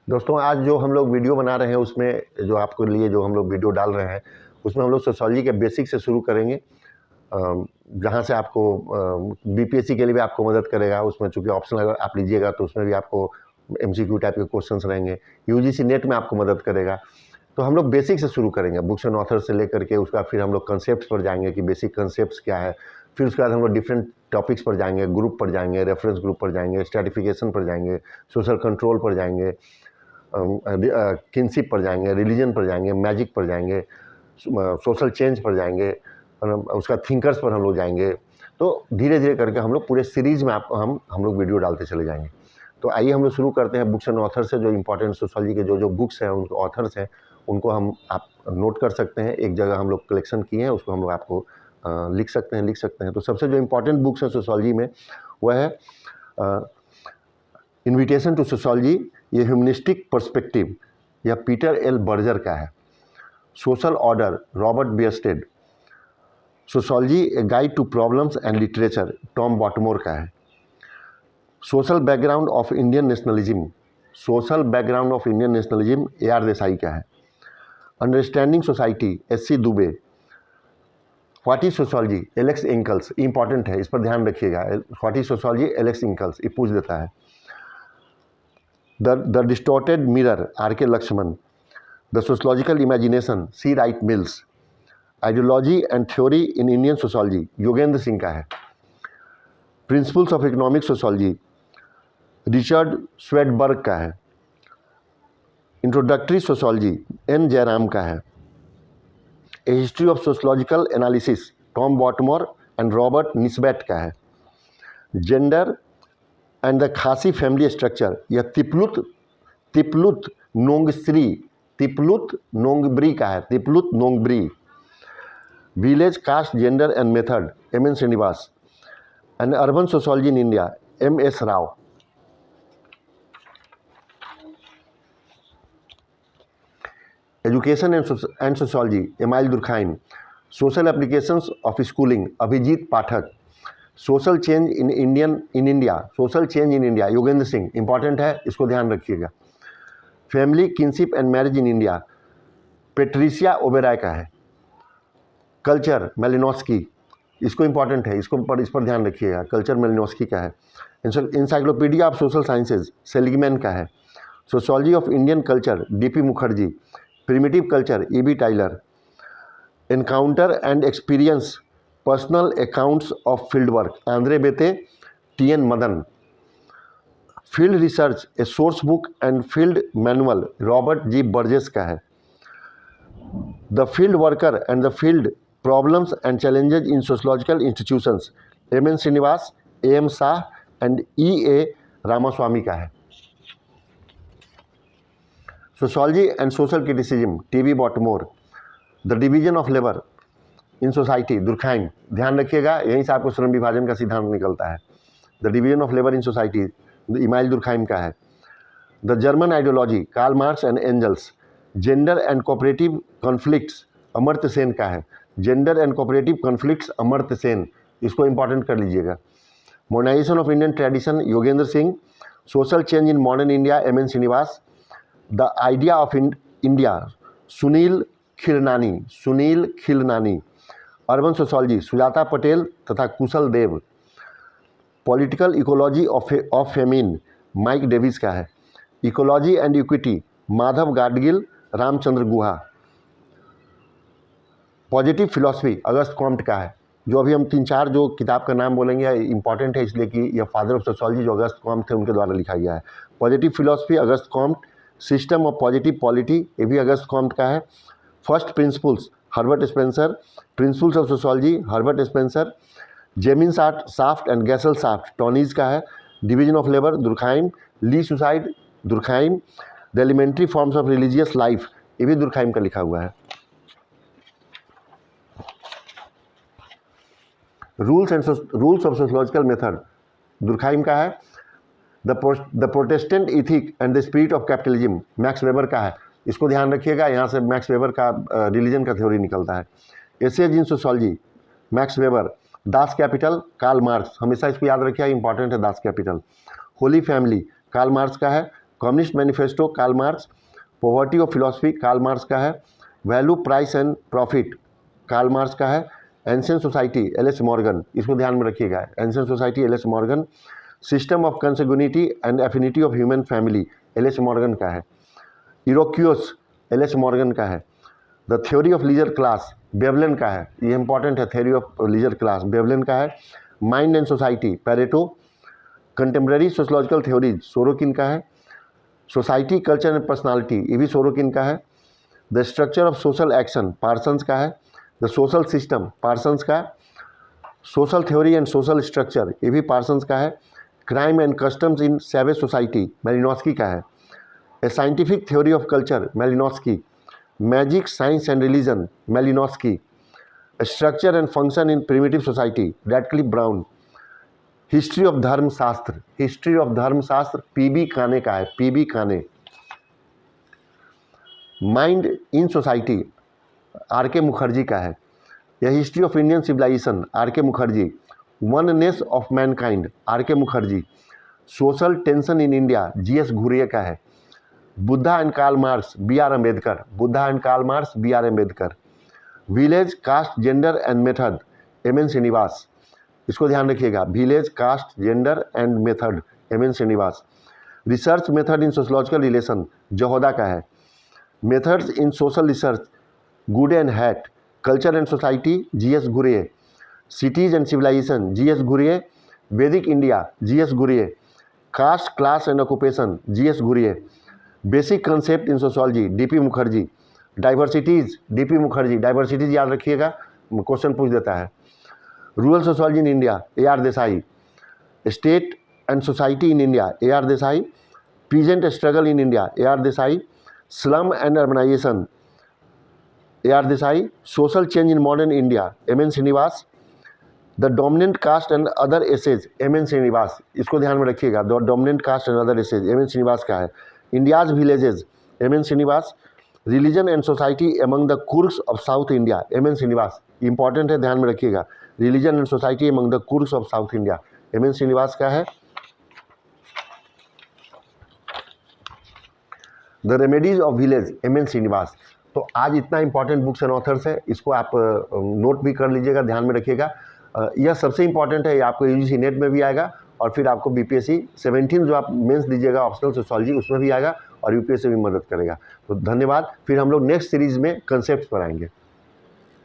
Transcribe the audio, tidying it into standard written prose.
दोस्तों आज जो हम लोग वीडियो बना रहे हैं उसमें जो आपके लिए जो हम लोग वीडियो डाल रहे हैं उसमें हम लोग सोशियोलॉजी के बेसिक से शुरू करेंगे, जहाँ से आपको बीपीएससी के लिए भी आपको मदद करेगा। उसमें चूँकि ऑप्शन अगर आप लीजिएगा तो उसमें भी आपको एमसीक्यू टाइप के क्वेश्चंस रहेंगे। यूजीसी नेट में आपको मदद करेगा। तो हम लोग बेसिक से शुरू करेंगे, बुक्स एंड ऑथर से लेकर के उसका फिर हम लोग कंसेप्ट पर जाएंगे कि बेसिक कंसेप्ट्स क्या है। फिर उसके बाद हम लोग डिफरेंट टॉपिक्स पर जाएंगे, ग्रुप पर जाएंगे, रेफरेंस ग्रुप पर जाएंगे, स्ट्रैटिफिकेशन पर जाएंगे, सोशल कंट्रोल पर जाएंगे, किनशिप पर जाएंगे, रिलीजन पर जाएंगे, मैजिक पर जाएंगे, सोशल चेंज पर जाएंगे, उसका थिंकर्स पर हम लोग जाएंगे। तो धीरे धीरे करके हम लोग पूरे सीरीज़ में आपको हम लोग वीडियो डालते चले जाएंगे। तो आइए हम लोग शुरू करते हैं बुक्स एंड ऑथर से। जो इंपॉर्टेंट सोशियोलॉजी के जो बुक्स हैं, उनके ऑथर्स हैं, उनको आप नोट कर सकते हैं। एक जगह हम लोग कलेक्शन किए हैं, उसको हम लोग आपको लिख सकते हैं। तो सबसे जो इम्पॉर्टेंट बुक्स हैं सोशियोलॉजी में वह है इन्विटेशन टू सोशियोलॉजी, ये ह्यूमनिस्टिक पर्सपेक्टिव, यह पीटर एल बर्जर का है। Social order, Robert Bierstedt. Sociology a guide to problems and literature, Tom Bottomore का है। Social background of Indian nationalism, social background of Indian nationalism, A R Desai का है। Understanding society, S C Dube. What is sociology, Alex Inkeles. Important है, इस पर ध्यान रखिएगा। What is sociology, Alex Inkeles, ये पूछ देता है। The distorted mirror, R K Laxman. The sociological imagination, C Wright Mills. Ideology and theory in Indian sociology, Yogendra Singh का है। Principles of economic sociology, Richard Swedberg का है। इंट्रोडक्टरी सोशियोलॉजी, एन जयराम का है। A history of sociological analysis, Tom Bottomore and Robert Nisbet का है। Gender and the Khasi family structure, यह तिपलुत नोंगब्री का है। Tiplut Nongbri. Village caste, gender and method, M N Srinivas. And urban sociology in India, M S Rao. Education and sociology, Emile Durkheim. Social applications of schooling, Abhijit Pathak. Social change in India, social change in India, Yogendra Singh. Important है, इसको ध्यान रखिएगा। Family, kinship and marriage in India, Patricia Oberoi का है। Culture, Malinowski, इसको important है, इस पर ध्यान रखिएगा। कल्चर मेलिनोस्की का है। Encyclopaedia of social sciences, Seligman का है। Sociology of Indian culture, DP Mukherjee. Primitive culture, E B. Tylor. Encounter and experience, personal accounts of field work, Andre Beteille, T N. Madan. Field research, a source book and field manual, Robert G Burgess का है। The field worker and the field problems and challenges in sociological institutions, M N Srinivas, A M Shah and E A Ramaswamy का है। Sociology and social criticism, T B Bottomore. The division of labour in society, Durkheim. ध्यान रखिएगा, यहीं से आपको श्रम विभाजन का सिद्धांत निकलता है। The division of labour in society, Emile Durkheim का है। The German ideology, Karl Marx and Engels. Gender and cooperative conflicts, Amartya Sen का है। Gender and cooperative conflicts, Amartya Sen, इसको इंपॉर्टेंट कर लीजिएगा। Modernisation of Indian tradition, Yogendra Singh. Social change in modern India, M N Srinivas. The idea of India, Sunil Khilnani. Urban sociology, Sujata Patel तथा Kushal Deb. Political ecology of feminine, mic Davis का है। Ecology and equity, Madhav Gadgil, Ramachandra Guha. Positive philosophy, Auguste Comte का है। जो अभी हम 3-4 जो किताब का नाम बोलेंगे इंपॉर्टेंट है, इसलिए कि यह फादर ऑफ सोशियोलॉजी जो अगस्त कॉम्ट थे उनके द्वारा लिखा गया है। Positive philosophy, Auguste Comte. System of positive polity, ये भी अगस्त कॉम्ट का है। First principles, Herbert Spencer. Principles of sociology, Herbert Spencer. Gemeinschaft and Gesellschaft, Tonnies का है। Division of labour, Durkheim. Le suicide, Durkheim. The elementary forms of religious life, ये भी Durkheim का लिखा हुआ है। Rules of sociological method, Durkheim का है। The Protestant ethic and the spirit of capitalism, max Weber का है। इसको ध्यान रखिएगा, यहाँ से मैक्स वेबर का रिलीजन का थ्योरी निकलता है। Essays in sociology, Max Weber. Das Kapital, Karl Marx, हमेशा इसको याद रखिए, इंपॉर्टेंट है Das Kapital. Holy family, Karl Marx का है। Communist manifesto Karl Marx, poverty of philosophy Karl Marx का है, value price and profit Karl Marx का है, एंशिएंट सोसाइटी एल.एस. मॉर्गन, इसको ध्यान में रखिएगा, ancient society L S. Morgan, system of consanguinity and affinity of human family L S. Morgan का है, इरोक्यूस एल.एस. मॉर्गन का है, the theory of leisure class Veblen का है, ये इंपॉर्टेंट है, theory of leisure class Veblen का है, mind and society Pareto, contemporary sociological theories Sorokin का है, सोसाइटी कल्चर एंड पर्सनालिटी ये भी सोरोकिन का है, the structure of social action Parsons का है, द सोशल सिस्टम पार्सन्स का, social theory and social structure ये भी पार्सन्स का है, crime and customs in savage society Malinowski का है, a scientific theory of culture Malinowski, magic science and religion Malinowski, structure and function in primitive society Radcliffe Brown, history of Dharmashastra P B. Kane का है, P B. Kane, mind in society R K. Mukherjee का है, यह history of Indian civilisation R K. Mukherjee, oneness of mankind R K. Mukherjee, social tension in India G S. Ghurye का है, Buddha and Karl Marx B R. Ambedkar, Buddha and Karl Marx B R. Ambedkar, village caste gender and method M N. Srinivas, इसको ध्यान रखिएगा, village caste gender and method M N. Srinivas, research method in sociological relation Jahoda का है, methods in social research Goode and Hatt culture and society G S. Ghurye, cities and civilisation G S. Ghurye, Vedic India G S. Ghurye, caste class and occupation G S. Ghurye, basic concept in sociology D P. Mukherjee, diversities D P. Mukherjee, diversities याद रखिएगा, question पूछ देता है, rural sociology in India A R. Desai, state and society in India A R. Desai, present struggle in India A R. Desai, slum and urbanisation A R. Desai, social change in modern India M N. Srinivas, the dominant caste and other essays M N. Srinivas, इसको ध्यान में रखिएगा, the dominant caste and other essays M N. Srinivas का है, India's villages M N. Srinivas, religion and society among the Coorgs of South India M N. Srinivas, important है, ध्यान में रखिएगा, religion and society among the Coorgs of South India M N. Srinivas का है, the remedies of village M N. Srinivas. तो आज इतना इंपॉर्टेंट बुक्स एंड ऑथर्स है, इसको आप नोट भी कर लीजिएगा, ध्यान में रखिएगा, यह सबसे इंपॉर्टेंट है, ये आपको यूजीसी नेट में भी आएगा और फिर आपको बीपीएससी 17 जो आप मेंस दीजिएगा ऑप्शनल सोशोलॉजी उसमें भी आएगा और यूपीएससी भी मदद करेगा। तो धन्यवाद, फिर हम लोग नेक्स्ट सीरीज में कंसेप्ट पर आएंगे।